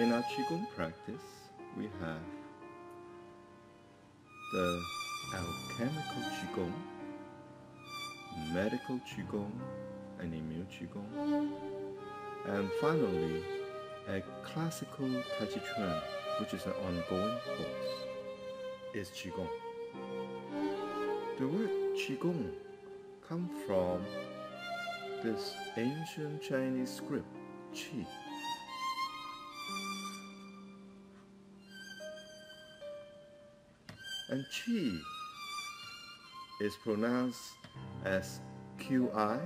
In our Qigong practice, we have the alchemical Qigong, medical Qigong, and immune Qigong, and finally a classical Tai Chi Chuan, which is an ongoing course, is Qigong. The word Qigong comes from this ancient Chinese script, Qi. And Qi is pronounced as Qi.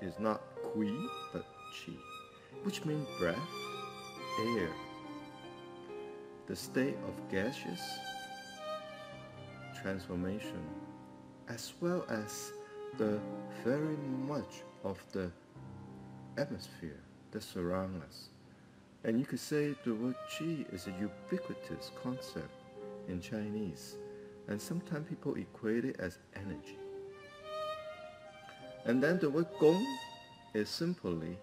It's not Kui, but Qi, which means breath, air, the state of gaseous transformation, as well as the very much of the atmosphere that surrounds us. And you could say the word Qi is a ubiquitous concept in Chinese, and sometimes people equate it as energy. And then the word Gong is simply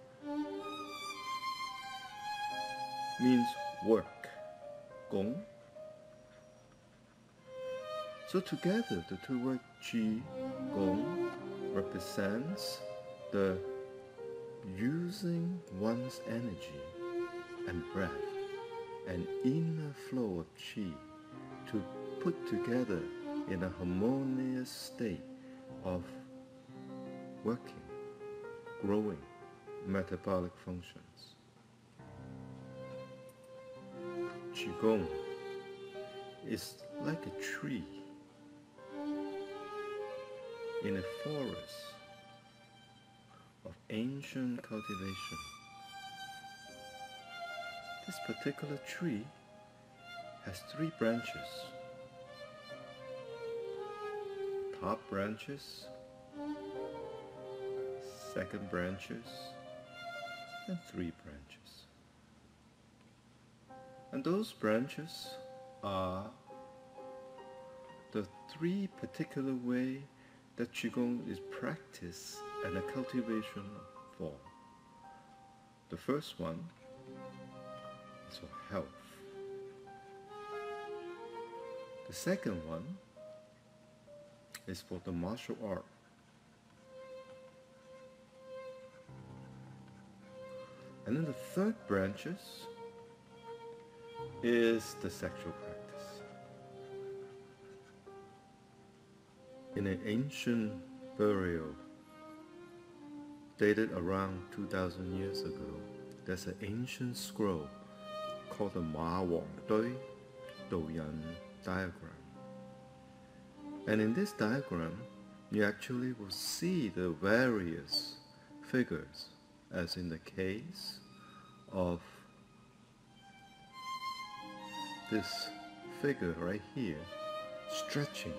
means work, Gong. So together the two words Qi, Gong represents the using one's energy and breath, an inner flow of Qi to put together in a harmonious state of working, growing metabolic functions. Qigong is like a tree in a forest of ancient cultivation. This particular tree has 3 branches: top branches, second branches, and 3 branches. And those branches are the 3 particular ways that Qigong is practiced and a cultivation for. The first one is for health. The second one is for the martial art. And then the third branches is the sexual practice. In an ancient burial dated around 2,000 years ago, there's an ancient scroll called the Ma Wang Dui Douyan diagram. And in this diagram, you actually will see the various figures, as in the case of this figure right here, stretching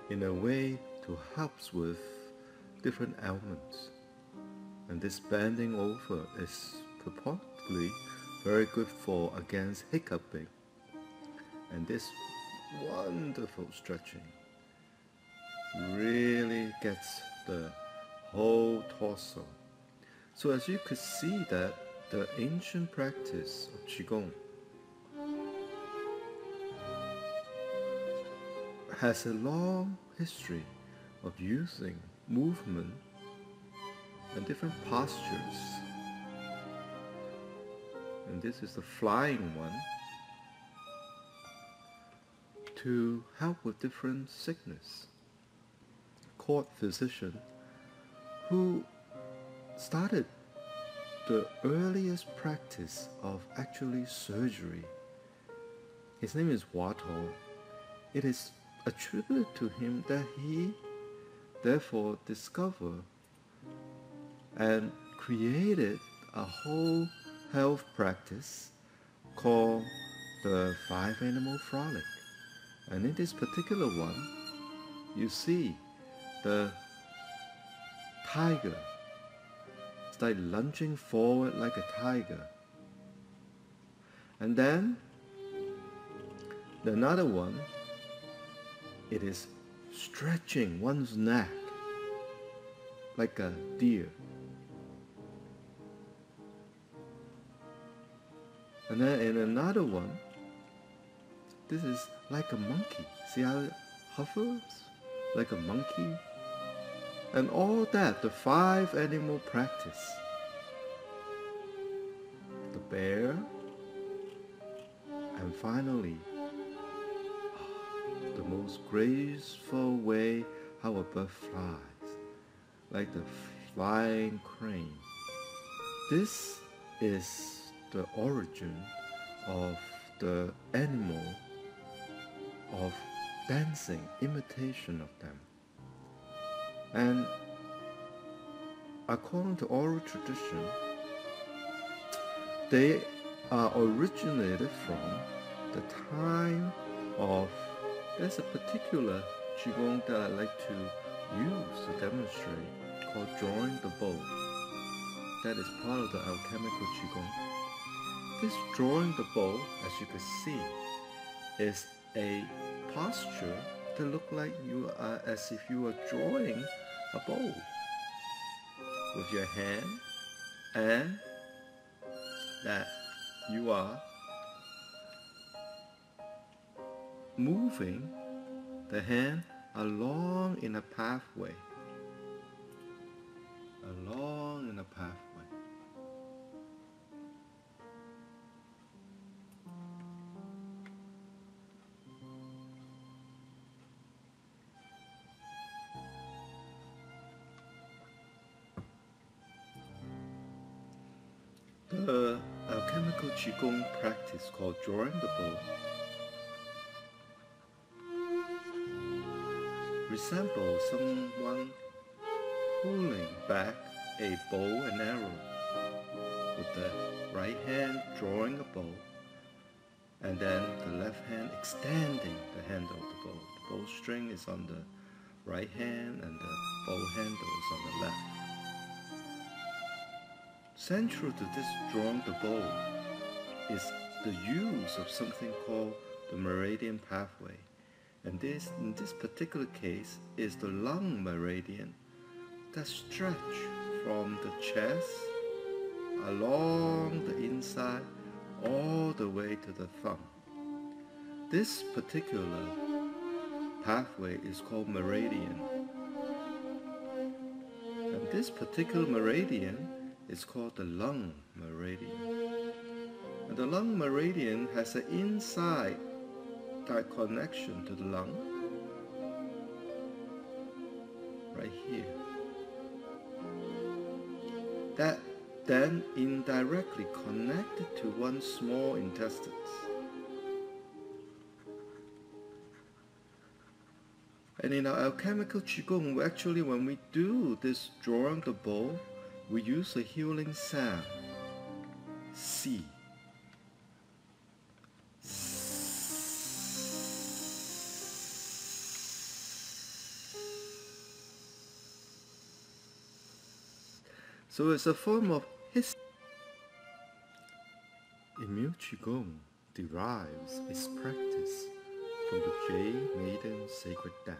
in a way to help with different ailments. And this bending over is purportedly very good for against hiccuping. And this wonderful stretching really gets the whole torso. So as you could see that the ancient practice of Qigong has a long history of using movement and different postures. And this is the flying one, to help with different sickness. Court physician who started the earliest practice of actually surgery. His name is Wato. It is attributed to him that he therefore discovered and created a whole health practice called the 5 animal frolic. And in this particular one, you see the tiger. It's like lunging forward like a tiger. And then another one, it is stretching one's neck like a deer. And then in another one, this is like a monkey. See how it hovers like a monkey? And all that, the 5 animal practice. The bear, and finally, the most graceful way how a bird flies, like the flying crane. This is the origin of the animal of dancing, imitation of them. And according to oral tradition, they are originated from the time of, there's a particular Qigong that I like to use to demonstrate called drawing the bow. That is part of the alchemical Qigong. This drawing the bow, as you can see, is a posture that looks like you are as if you are drawing a bow with your hand, and that you are moving the hand along in a pathway. Along in a pathway. The alchemical Qigong practice called drawing the bow resembles someone pulling back a bow and arrow with the right hand drawing a bow and then the left hand extending the handle of the bow. The bowstring is on the right hand and the bow handle is on the left. Central to this drawing the bow is the use of something called the meridian pathway. And this, in this particular case, is the lung meridian that stretch from the chest along the inside all the way to the thumb. This particular pathway is called meridian. And this particular meridian is called the lung meridian. And the lung meridian has an inside direct connection to the lung right here. That then indirectly connected to one small intestine. And in our alchemical Qigong, actually when we do this drawing the bow, we use a healing sound, Si. So it's a form of hiss. Emil Qigong derives its practice from the Jade Maiden sacred dance.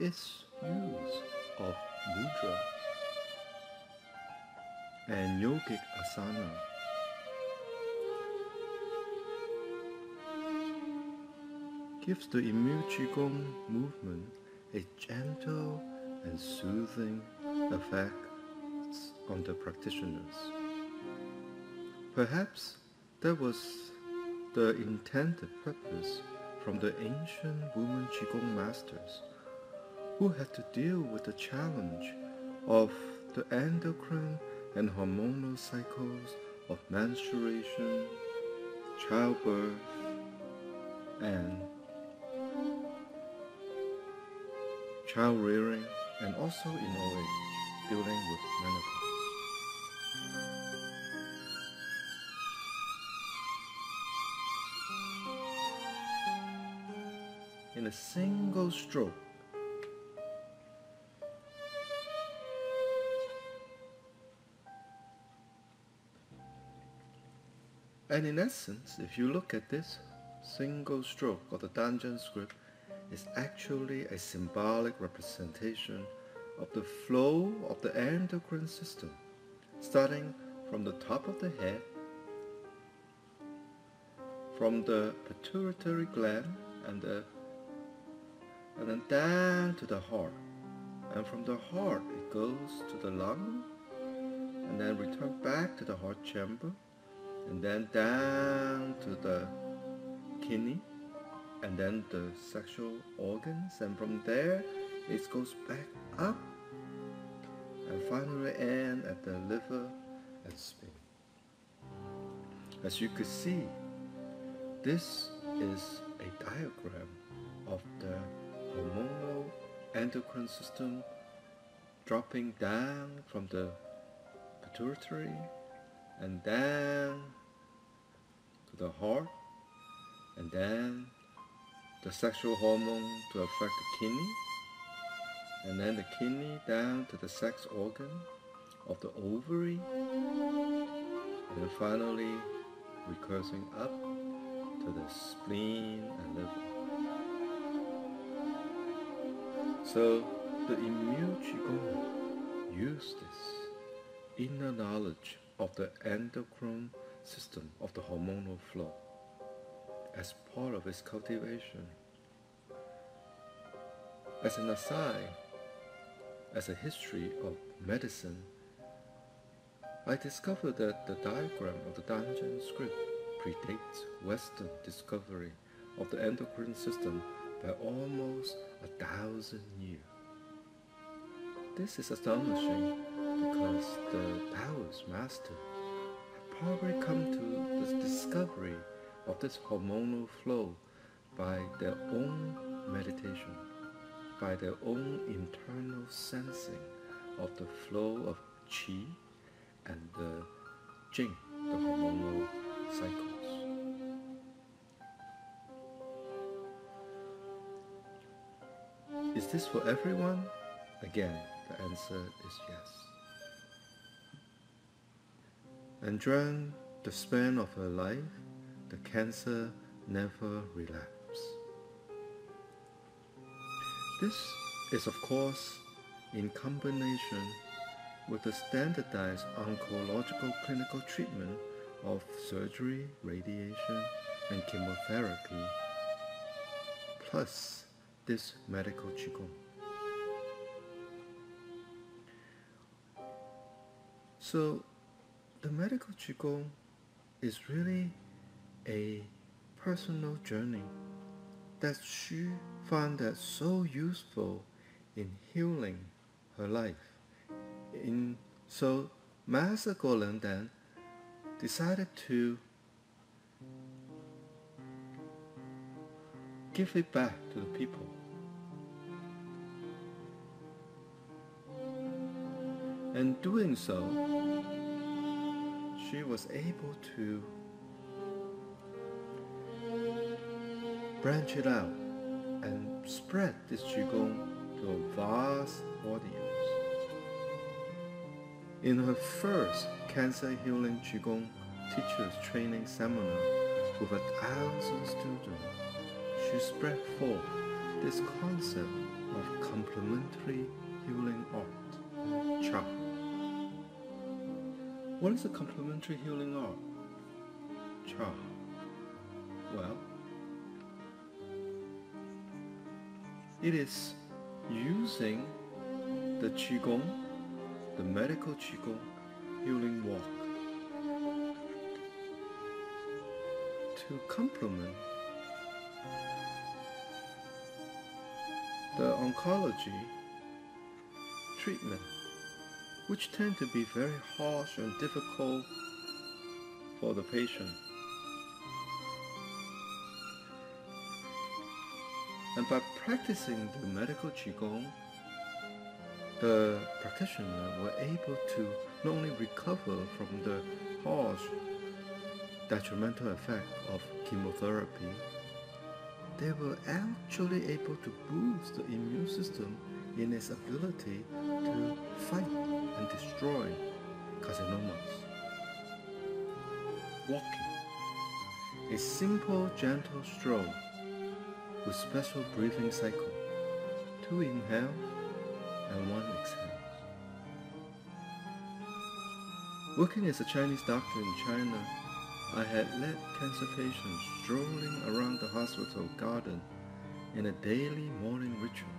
Its use of mudra and yogic asana gives the Emil Qigong movement a gentle and soothing effect on the practitioners. Perhaps that was the intended purpose from the ancient women Qigong masters who had to deal with the challenge of the endocrine and hormonal cycles of menstruation, childbirth, and child rearing, and also in old age, dealing with menopause. In a single stroke, and in essence, if you look at this single stroke of the Danjian script, is actually a symbolic representation of the flow of the endocrine system, starting from the top of the head, from the pituitary gland, and then down to the heart. And from the heart it goes to the lung, and then return back to the heart chamber, and then down to the kidney, and then the sexual organs, and from there it goes back up and finally end at the liver and spleen. As you could see, this is a diagram of the hormonal endocrine system dropping down from the pituitary and down to the heart, and then the sexual hormone to affect the kidney, and then the kidney down to the sex organ of the ovary, and then finally recursing up to the spleen and liver. So the immune Qigong used this inner knowledge of the endocrine system of the hormonal flow as part of its cultivation. As an aside, as a history of medicine, I discovered that the diagram of the Danjian script predates Western discovery of the endocrine system by almost 1,000 years. This is astonishing because the Taoist master had probably come to the discovery of this hormonal flow by their own meditation, by their own internal sensing of the flow of qi and the jing, the hormonal cycles. Is this for everyone? Again, the answer is yes. And during the span of her life, the cancer never relapsed. This is, of course, in combination with the standardized oncological clinical treatment of surgery, radiation, and chemotherapy, plus this medical Qigong. So, the medical Qigong is really a personal journey that she found that so useful in healing her life. So Master Golan then decided to give it back to the people. And doing so, she was able to branch it out and spread this Qigong to a vast audience. In her first cancer healing Qigong teachers training seminar with 1,000 students, she spread forth this concept of complementary healing art, Cha. What is a complementary healing art, Cha? Well, it is using the Qigong, the medical Qigong healing walk, to complement the oncology treatment, which tend to be very harsh and difficult for the patient. And by practicing the medical Qigong, the practitioner were able to not only recover from the harsh detrimental effect of chemotherapy, they were actually able to boost the immune system in its ability to fight and destroy carcinomas. Walking, a simple gentle stroll with special breathing cycle, 2 inhale and one exhales. Working as a Chinese doctor in China, I had led cancer patients strolling around the hospital garden in a daily morning ritual.